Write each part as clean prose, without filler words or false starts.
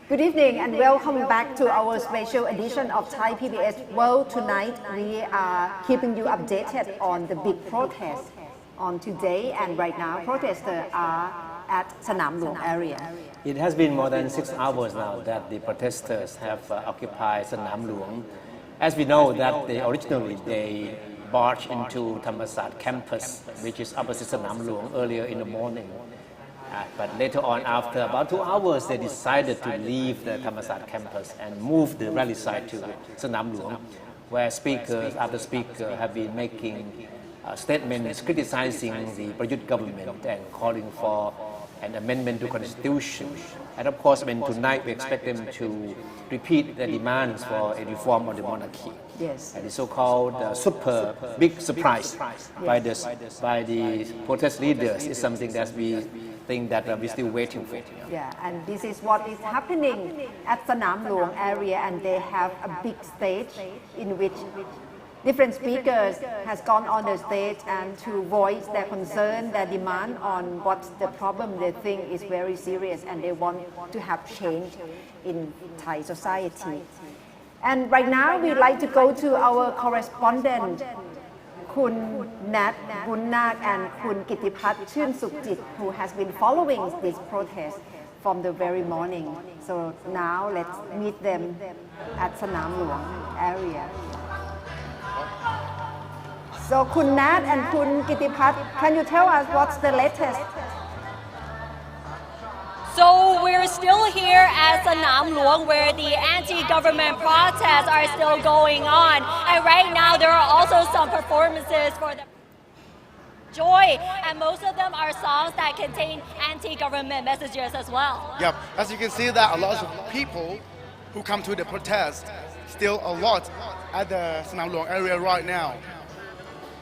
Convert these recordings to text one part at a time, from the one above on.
Good evening and welcome back to our special edition of Thai PBS World. Tonight we are keeping you updated on the big protest on today, and right now protesters are at Sanam Luang area. It has been more than 6 hours now that the protesters have occupied Sanam Luang. As we know that originally they marched into Thammasat campus, which is opposite Sanam Luang, earlier in the morning. But later on, after about 2 hours, they decided to leave the Thammasat campus and move the rally site to Sanam Luang, where speakers after speaker have been making statements criticizing the Prayut government and calling for an amendment to constitution. And of course, tonight we expect them to repeat the demands for a reform of the monarchy. Yes. And the so-called super big surprise by the protest leaders is something that we think that we're still waiting for. Yeah, and this is what is happening at Sanam Luang area, and they have a big stage in which different speakers has gone on the stage and to voice their concern, their demand on what's the problem they think is very serious, and they want to have change in Thai society. And right now we'd like to go to our correspondent, Kun Nat Bunnak and Kun Kittipat Chun Sukjit, who has been following this protest from the very morning. So now let's meet them at Sanam Luang area. So Kun Nat and Kun Kittipat, can you tell us what's the latest? So we're still here at Sanam Luang, where the anti-government protests are still going on. And right now there are also some performances for the joy, and most of them are songs that contain anti-government messages as well. Yep, as you can see that a lot of people who come to the protest, still a lot at the Sanam Luang area right now.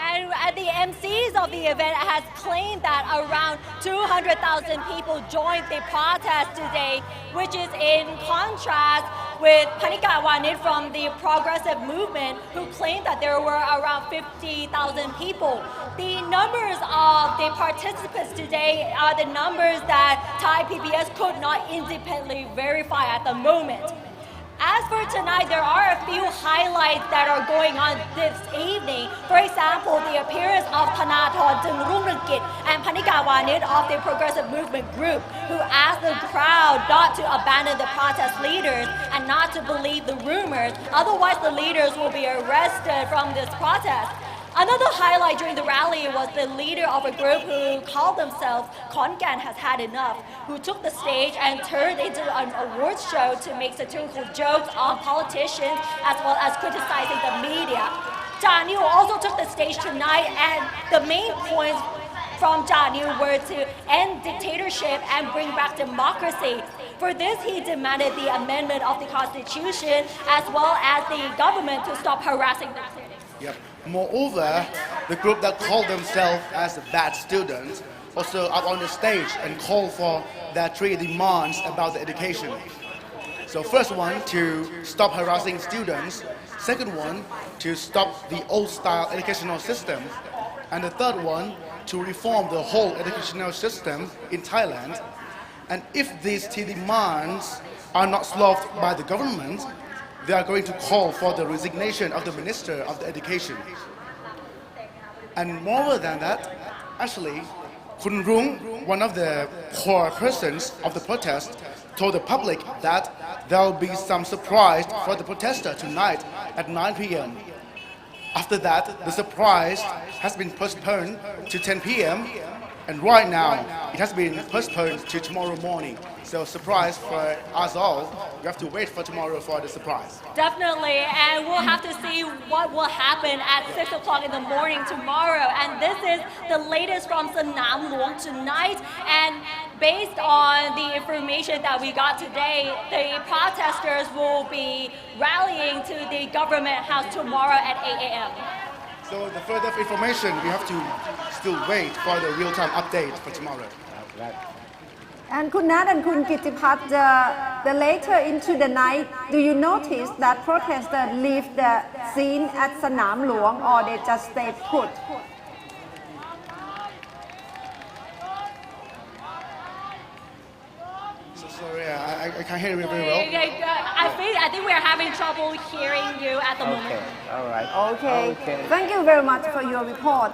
And the MCs of the event has claimed that around 200,000 people joined the protest today, which is in contrast with Panika Wanit from the Progressive Movement, who claimed that there were around 50,000 people. The numbers of the participants today are the numbers that Thai PBS could not independently verify at the moment. As for tonight, there are a few highlights that are going on this evening. For example, the appearance of Thanathorn Jungrunkit and Panika Wanit of the Progressive Movement group, who asked the crowd not to abandon the protest leaders and not to believe the rumors, otherwise the leaders will be arrested from this protest. Another highlight during the rally was the leader of a group who called themselves Khongan Has Had Enough, who took the stage and turned into an awards show to make satirical jokes on politicians as well as criticizing the media. Ja Niu also took the stage tonight, and the main points from Ja Niu were to end dictatorship and bring back democracy. For this, he demanded the amendment of the constitution as well as the government to stop harassing the critics. Yep. Moreover, the group that called themselves as bad students also up on the stage and called for their 3 demands about the education. So first one, to stop harassing students. Second one, to stop the old-style educational system. And the third one, to reform the whole educational system in Thailand. And if these 3 demands are not solved by the government, they are going to call for the resignation of the Minister of the Education. And more than that, actually, Kun Rung, one of the core persons of the protest, told the public that there will be some surprise for the protester tonight at 9 p.m. After that, the surprise has been postponed to 10 p.m. And right now, it has been postponed to tomorrow morning. So surprise for us all. We have to wait for tomorrow for the surprise. Definitely, and we'll have to see what will happen at 6 o'clock in the morning tomorrow. And this is the latest from Sanam Luang tonight. And based on the information that we got today, the protesters will be rallying to the government house tomorrow at 8 a.m. So the further information, we have to still wait for the real-time update for tomorrow. And Kun Nat and Kun Kittipat, the later into the night, do you notice that protesters leave the scene at Sanam Luang, or they just stay put? So sorry, Yeah, I can't hear you very well. I think we're having trouble hearing you at the moment. Okay, all right. Okay. Thank you very much for your report.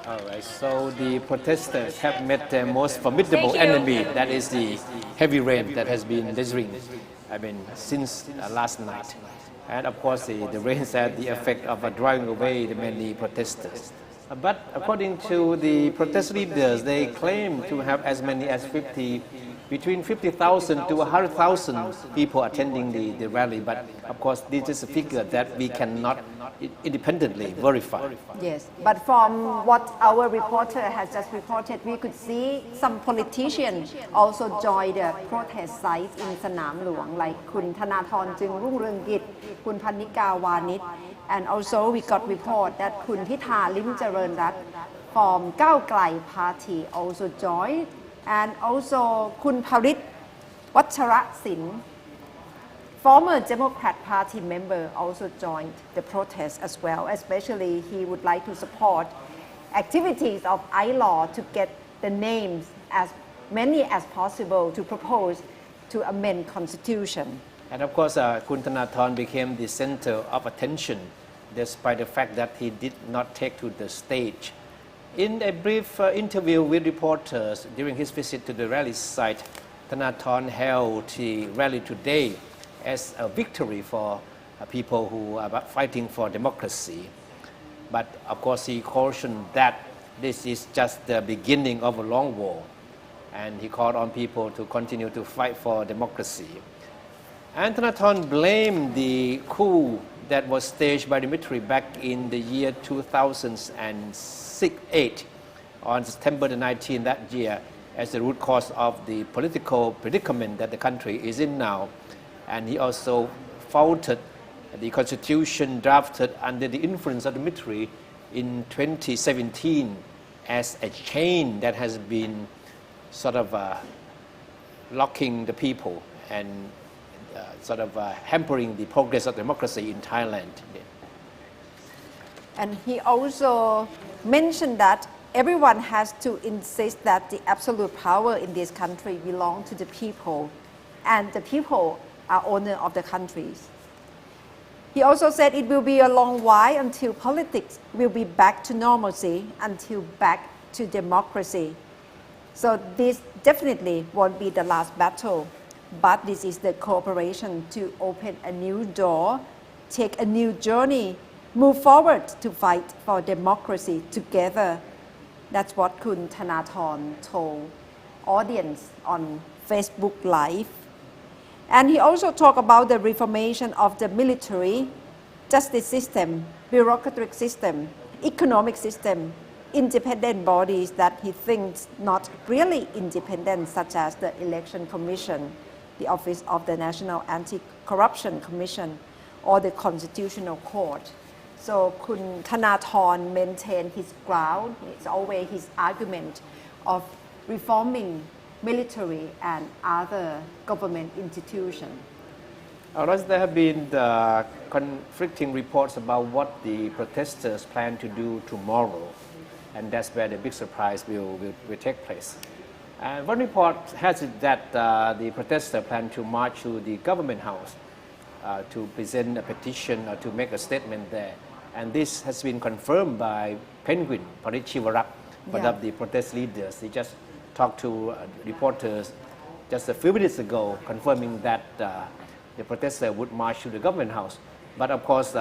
All right, so the protesters have met their most formidable Thank you. enemy, that is the heavy rain that has been drizzling, since last night. And of course, the rains had the effect of driving away the many protesters. But according to the protest leaders, they claim to have as many as between 50,000 to 100,000 people attending the rally. But of course, this is a figure that we cannot independently verify. Yes, but from what our reporter has just reported, we could see some politicians also join the protest site in Sanam Luang, like Kun Thanathornจึงรุ่งเรืองกิจ Kun Phannika Wanit, and also we got report that Kun Pitha Lim Charan Rat from Gao Klai Party also joined, and also Kun Parit Vachara Sin, former Democrat Party member, also joined the protest as well. Especially, he would like to support activities of ILAW to get the names as many as possible to propose to amend Constitution. And of course, Kun Thanathorn became the center of attention, despite the fact that he did not take to the stage. In a brief interview with reporters during his visit to the rally site, Thanathorn hailed the rally today as a victory for people who are fighting for democracy. But of course, he cautioned that this is just the beginning of a long war, and he called on people to continue to fight for democracy. And Thanathorn blamed the coup that was staged by the military back in the year 2008 on September 19 that year as the root cause of the political predicament that the country is in now. And he also faulted the constitution drafted under the influence of the military in 2017 as a chain that has been sort of locking the people and hampering the progress of democracy in Thailand. And he also mentioned that everyone has to insist that the absolute power in this country belongs to the people, and the people are owner of the countries. He also said it will be a long while until politics will be back to normalcy, until back to democracy. So this definitely won't be the last battle, but this is the cooperation to open a new door, take a new journey, move forward to fight for democracy together. That's what Kun Thanathorn told audience on Facebook Live. And he also talked about the reformation of the military, justice system, bureaucratic system, economic system, independent bodies that he thinks not really independent, such as the Election Commission, the Office of the National Anti-Corruption Commission, or the Constitutional Court. So Kun Thanathorn maintained his ground. It's always his argument of reforming military and other government institutions. There have been conflicting reports about what the protesters plan to do tomorrow, and that's where the big surprise will take place. And one report has it that the protesters plan to march to the government house to present a petition or to make a statement there. And this has been confirmed by Penguin Parichivarak, one of the protest leaders. He just talked to reporters just a few minutes ago, confirming that the protesters would march to the government house. But of course,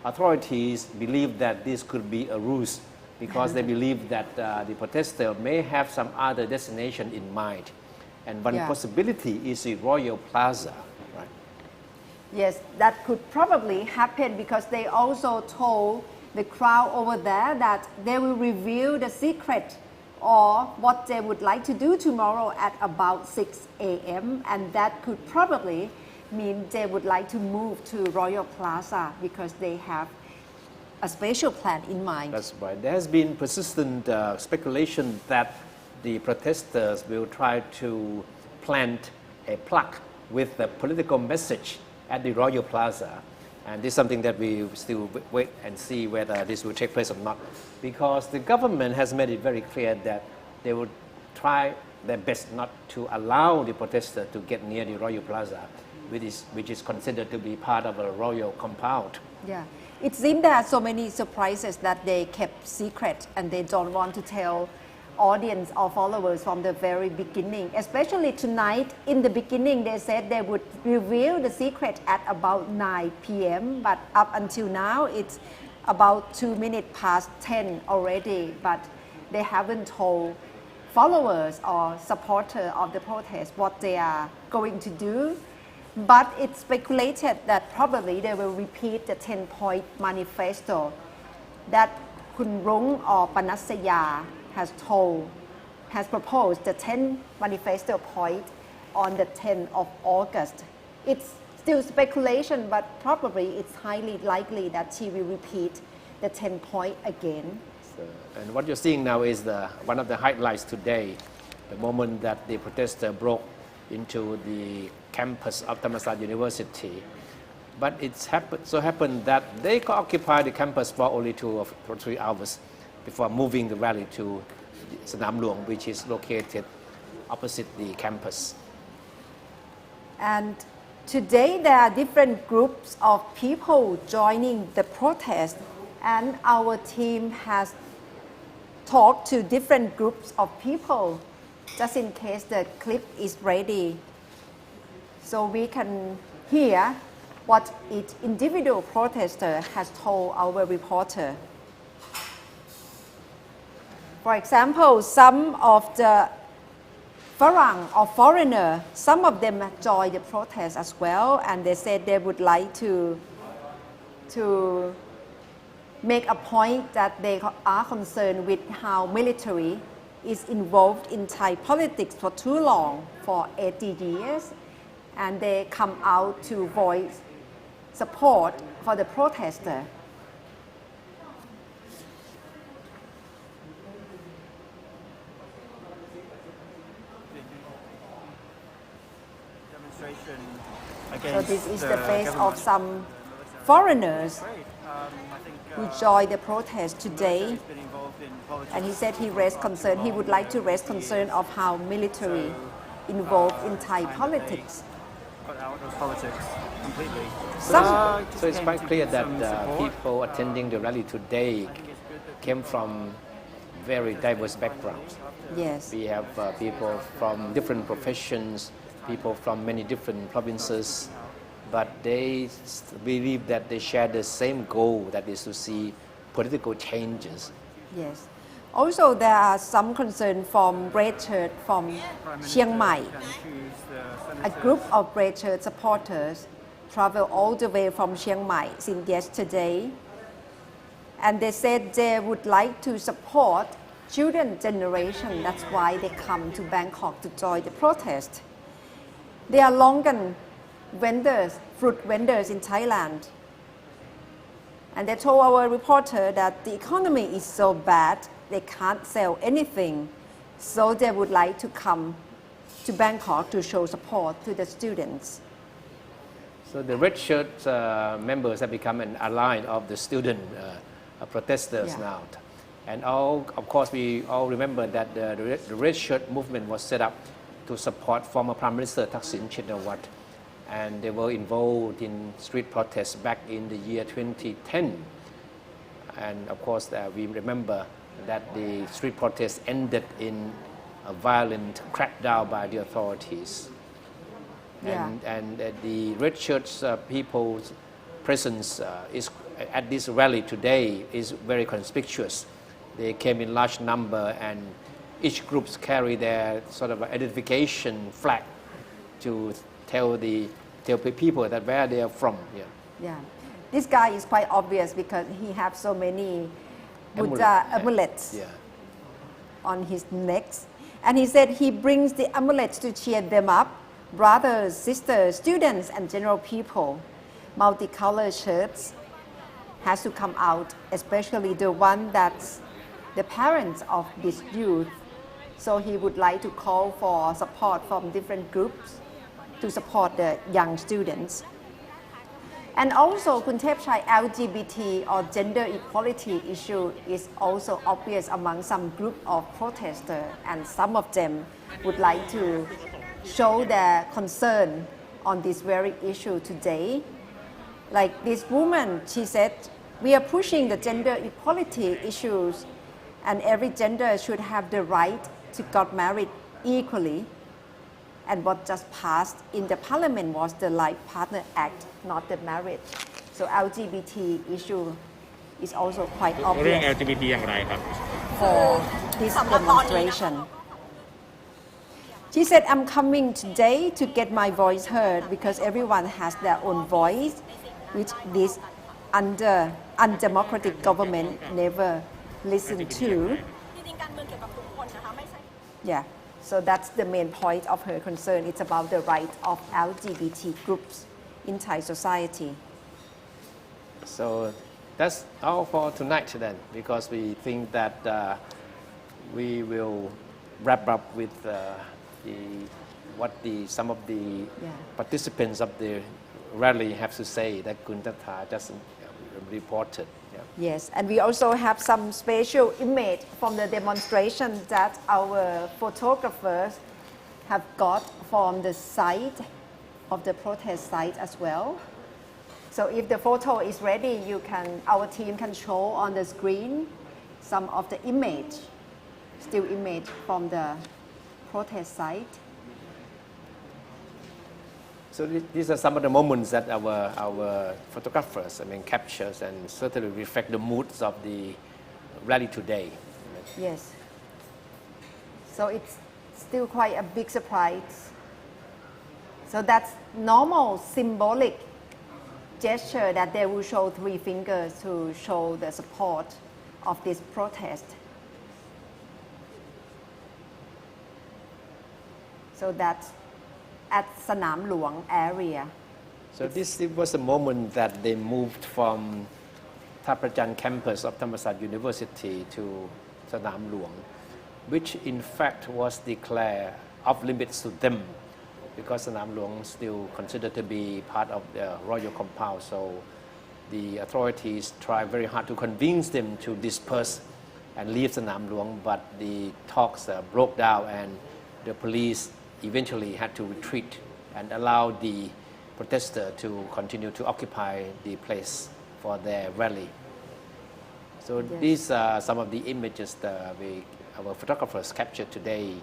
authorities believe that this could be a ruse because they believe that the protester may have some other destination in mind. And one possibility is the Royal Plaza. Right? Yes, that could probably happen because they also told the crowd over there that they will reveal the secret or what they would like to do tomorrow at about 6 a.m. And that could probably mean they would like to move to Royal Plaza because they have a special plan in mind. That's right. There has been persistent speculation that the protesters will try to plant a plaque with a political message at the Royal Plaza. And this is something that we still wait and see whether this will take place or not. Because the government has made it very clear that they would try their best not to allow the protesters to get near the Royal Plaza, which is considered to be part of a royal compound. Yeah, it seems there are so many surprises that they kept secret and they don't want to tell audience or followers from the very beginning. Especially tonight, in the beginning, they said they would reveal the secret at about 9 p.m. But up until now, it's about 2 minutes past 10 already. But they haven't told followers or supporters of the protest what they are going to do. But it's speculated that probably they will repeat the 10-point manifesto that Kun Rung or Panasaya has proposed the 10 manifesto point on the 10th of August. It's still speculation, but probably it's highly likely that she will repeat the 10 point again. And what you're seeing now is one of the highlights today, the moment that the protester broke into the campus of Thammasat University. But it's happened that they occupied the campus for only 2 or 3 hours before moving the rally to Sanam Luang, which is located opposite the campus. And today there are different groups of people joining the protest, and our team has talked to different groups of people just in case the clip is ready, so we can hear what each individual protester has told our reporter. For example, some of the Farang or foreigner, some of them joined the protest as well, and they said they would like to make a point that they are concerned with how military is involved in Thai politics for too long, for 80 years, and they come out to voice support for the protester. So this is the face of some foreigners who joined the protest today, and he said he raised concern. He would like to raise concern of how military involved in Thai politics. Got out of politics completely. So it's quite clear that people attending the rally today came from very diverse backgrounds. Yes. We have people from different professions, people from many different provinces, but they believe that they share the same goal, that is to see political changes. Yes. Also, there are some concern from Red Shirt from Chiang Mai. A group of Red Shirt supporters traveled all the way from Chiang Mai since yesterday, and they said they would like to support children's generation. That's why they come to Bangkok to join the protest. They are longan vendors, fruit vendors in Thailand. And they told our reporter that the economy is so bad, they can't sell anything. So they would like to come to Bangkok to show support to the students. So the Red Shirt members have become an ally of the student protesters now. And of course, we all remember that the Red Shirt movement was set up to support former Prime Minister Thaksin Shinawatra. And they were involved in street protests back in the year 2010. And of course, we remember that the street protests ended in a violent crackdown by the authorities. And the Red Shirts people's presence at this rally today is very conspicuous. They came in large number, and each group carry their sort of identification flag to tell people that where they are from. Yeah, this guy is quite obvious because he has so many Buddha amulets on his necks, and he said he brings the amulets to cheer them up, brothers, sisters, students, and general people. Multicolored shirts has to come out, especially the one that's the parents of this youth. So he would like to call for support from different groups to support the young students. And also, Kun Thepchai, LGBT or gender equality issue is also obvious among some group of protesters, and some of them would like to show their concern on this very issue today. Like this woman, she said, we are pushing the gender equality issues, and every gender should have the right to get married equally. And what just passed in the parliament was the Life Partner Act, not the marriage. So LGBT issue is also quite เรื่อง obvious LGBT อย่างไรครับ for this demonstration. She said, I'm coming today to get my voice heard because everyone has their own voice, which this undemocratic government never listened to. Yeah. So that's the main point of her concern. It's about the right of LGBT groups in Thai society. So that's all for tonight then, because we think that we will wrap up with some of the participants of the rally have to say that Kun Nattha just reported. Yes, and we also have some special image from the demonstration that our photographers have got from the site of the protest site as well. So if the photo is ready, our team can show on the screen some of the still image from the protest site. So these are some of the moments that our photographers captures and certainly reflect the moods of the rally today. Yes. So it's still quite a big surprise. So that's normal symbolic gesture that they will show 3 fingers to show the support of this protest. So that's at Sanam Luang area. So this was a moment that they moved from Thepchai campus of Thammasat University to Sanam Luang, which in fact was declared off limits to them because Sanam Luang still considered to be part of the royal compound. So the authorities tried very hard to convince them to disperse and leave Sanam Luang, but the talks broke down and the police eventually had to retreat and allow the protesters to continue to occupy the place for their rally. So these are some of the images that our photographers captured today,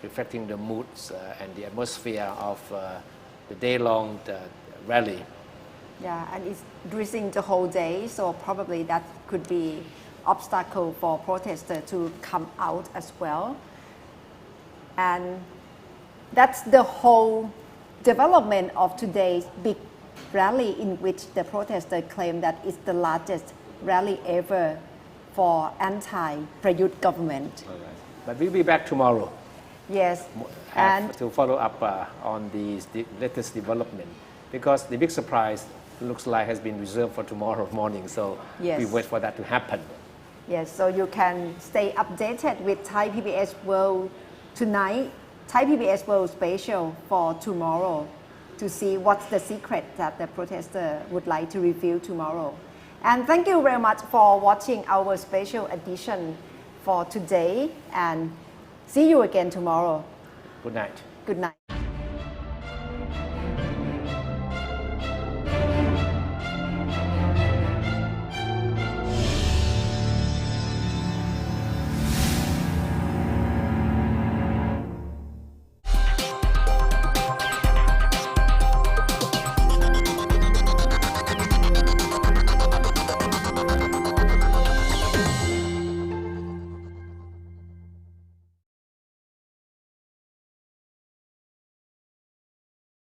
reflecting the moods and the atmosphere of the day-long rally. Yeah, and it's during the whole day, so probably that could be obstacle for protesters to come out as well. And that's the whole development of today's big rally, in which the protesters claim that it's the largest rally ever for anti-Prayut government. All right. But we'll be back tomorrow. Yes, and to follow up on the latest development, because the big surprise looks like has been reserved for tomorrow morning. So we wait for that to happen. Yes, so you can stay updated with ThaiPBS World tonight, ThaiPBS World special for tomorrow, to see what's the secret that the protester would like to reveal tomorrow. And thank you very much for watching our special edition for today, and see you again tomorrow. Good night. Good night.